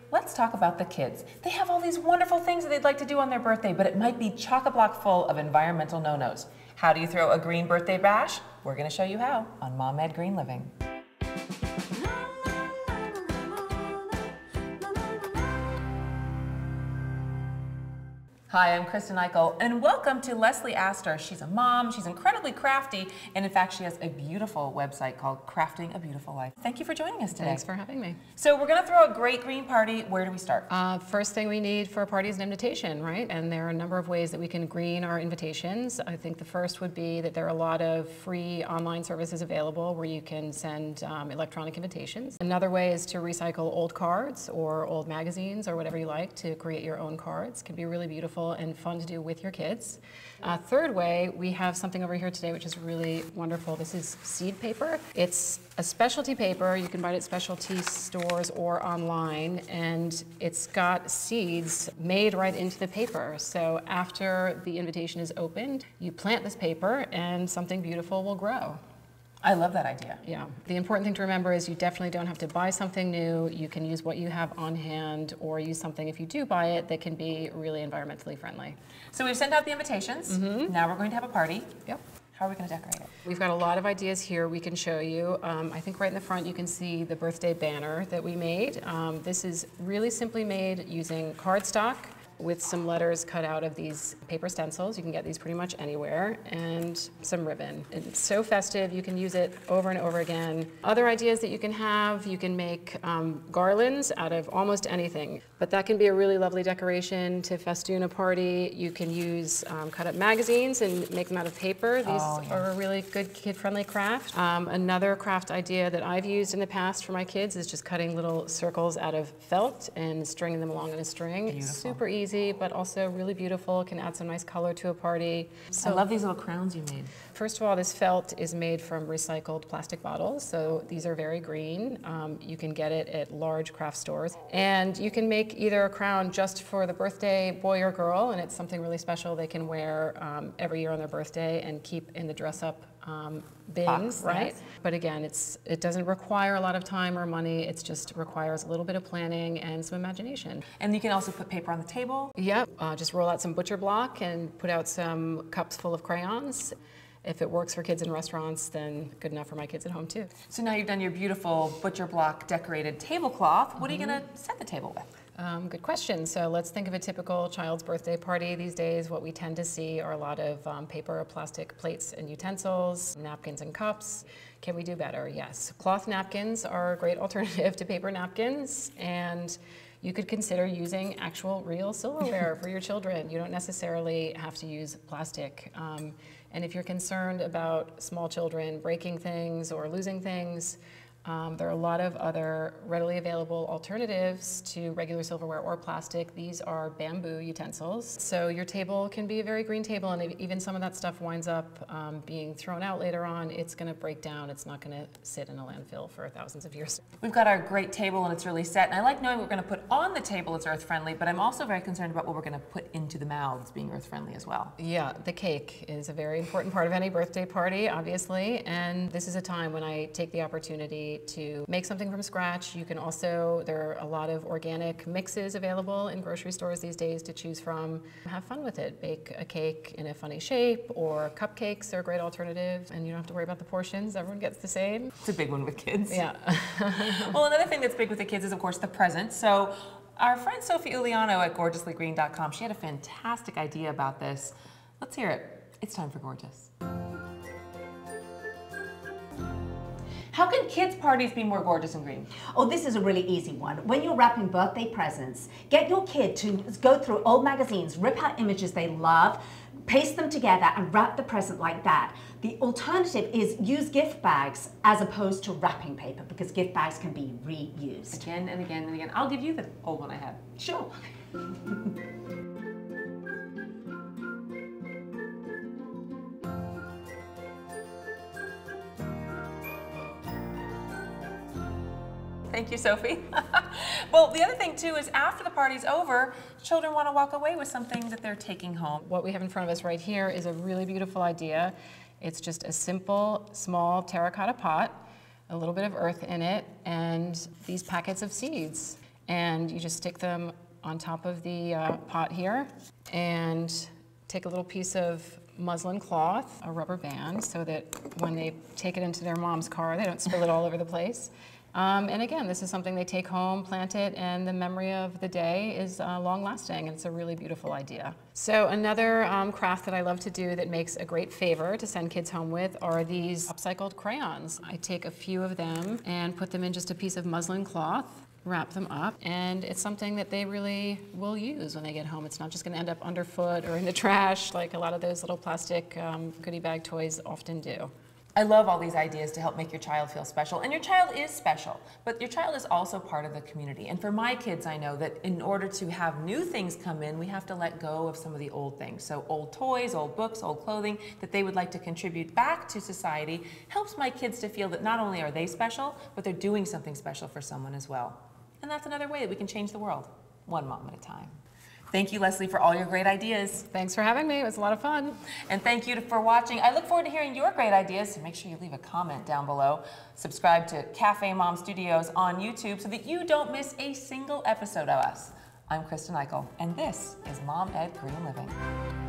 let's talk about the kids. They have all these wonderful things that they'd like to do on their birthday, but it might be chock-a-block full of environmental no-nos. How do you throw a green birthday bash? We're going to show you how on Mom Ed Green Living. Hi, I'm Kristen Eichel, and welcome to Leslie Astor. She's a mom, she's incredibly crafty, and in fact, she has a beautiful website called Crafting a Beautiful Life. Thank you for joining us today. Thanks for having me. So we're going to throw a great green party. Where do we start? First thing we need for a party is an invitation, right? And there are a number of ways that we can green our invitations. I think the first would be that there are a lot of free online services available where you can send electronic invitations. Another way is to recycle old cards or old magazines or whatever you like to create your own cards. It can be really beautiful and fun to do with your kids. Third way, we have something over here today which is really wonderful. This is seed paper. It's a specialty paper. You can buy it at specialty stores or online, and it's got seeds made right into the paper. So after the invitation is opened, you plant this paper and something beautiful will grow. I love that idea. Yeah. The important thing to remember is you definitely don't have to buy something new. You can use what you have on hand or use something, if you do buy it, that can be really environmentally friendly. So we've sent out the invitations. Now we're going to have a party. Yep. How are we going to decorate it? We've got a lot of ideas here we can show you. I think right in the front you can see the birthday banner that we made. This is really simply made using cardstock with some letters cut out of these paper stencils. You can get these pretty much anywhere, and some ribbon. And it's so festive, you can use it over and over again. Other ideas that you can make garlands out of almost anything, but that can be a really lovely decoration to festoon a party. You can use cut up magazines and make them out of paper. These are a really good kid-friendly craft. Another craft idea that I've used in the past for my kids is just cutting little circles out of felt and stringing them along in a string. Beautiful. It's super easy, but also really beautiful, can add some nice color to a party. So I love these little crowns you made. First of all, this felt is made from recycled plastic bottles, so these are very green. You can get it at large craft stores. And you can make either a crown just for the birthday boy or girl, and it's something really special they can wear every year on their birthday and keep in the dress-up bins, right? Yes. But again, it doesn't require a lot of time or money. It just requires a little bit of planning and some imagination. And you can also put paper on the table. Yep, just roll out some butcher block and put out some cups full of crayons. If it works for kids in restaurants, then good enough for my kids at home too. So now you've done your beautiful butcher block decorated tablecloth. What are you going to set the table with? Good question. So let's think of a typical child's birthday party these days. What we tend to see are a lot of paper or plastic plates and utensils, napkins and cups. Can we do better? Yes. Cloth napkins are a great alternative to paper napkins, and you could consider using actual real silverware for your children. You don't necessarily have to use plastic. And if you're concerned about small children breaking things or losing things, there are a lot of other readily available alternatives to regular silverware or plastic. These are bamboo utensils. So your table can be a very green table, and if even some of that stuff winds up being thrown out later on, it's going to break down. It's not going to sit in a landfill for thousands of years. We've got our great table and it's really set, and I like knowing what we're going to put on the table that's earth-friendly, but I'm also very concerned about what we're going to put into the mouths being earth-friendly as well. Yeah, the cake is a very important part of any birthday party, obviously, and this is a time when I take the opportunity to make something from scratch. You can also, there are a lot of organic mixes available in grocery stores these days to choose from. Have fun with it. Bake a cake in a funny shape, or cupcakes are a great alternative, and you don't have to worry about the portions. Everyone gets the same. It's a big one with kids. Yeah. Well, another thing that's big with the kids is, of course, the presents. So our friend Sophie Uliano at gorgeouslygreen.com, she had a fantastic idea about this. Let's hear it. It's time for Gorgeous. How can kids' parties be more gorgeous and green? Oh, this is a really easy one. When you're wrapping birthday presents, get your kid to go through old magazines, rip out images they love, paste them together and wrap the present like that. The alternative is use gift bags as opposed to wrapping paper, because gift bags can be reused. Again and again and again. I'll give you the old one I had. Sure. Thank you, Sophie. Well, the other thing too is after the party's over, children want to walk away with something that they're taking home. What we have in front of us right here is a really beautiful idea. It's just a simple, small terracotta pot, a little bit of earth in it, and these packets of seeds. And you just stick them on top of the pot here and take a little piece of muslin cloth, a rubber band, so that when they take it into their mom's car, they don't spill it all over the place. And again, this is something they take home, plant it, and the memory of the day is long-lasting, and it's a really beautiful idea. So another craft that I love to do that makes a great favor to send kids home with are these upcycled crayons. I take a few of them and put them in just a piece of muslin cloth, wrap them up, and it's something that they really will use when they get home. It's not just going to end up underfoot or in the trash like a lot of those little plastic goodie bag toys often do. I love all these ideas to help make your child feel special, and your child is special, but your child is also part of the community. And for my kids, I know that in order to have new things come in, we have to let go of some of the old things. So old toys, old books, old clothing that they would like to contribute back to society helps my kids to feel that not only are they special, but they're doing something special for someone as well. And that's another way that we can change the world, one mom at a time. Thank you, Leslie, for all your great ideas. Thanks for having me. It was a lot of fun. And thank you for watching. I look forward to hearing your great ideas, so make sure you leave a comment down below. Subscribe to CafeMom Studios on YouTube so that you don't miss a single episode of us. I'm Kristen Eichel, and this is Mom Ed Green Living.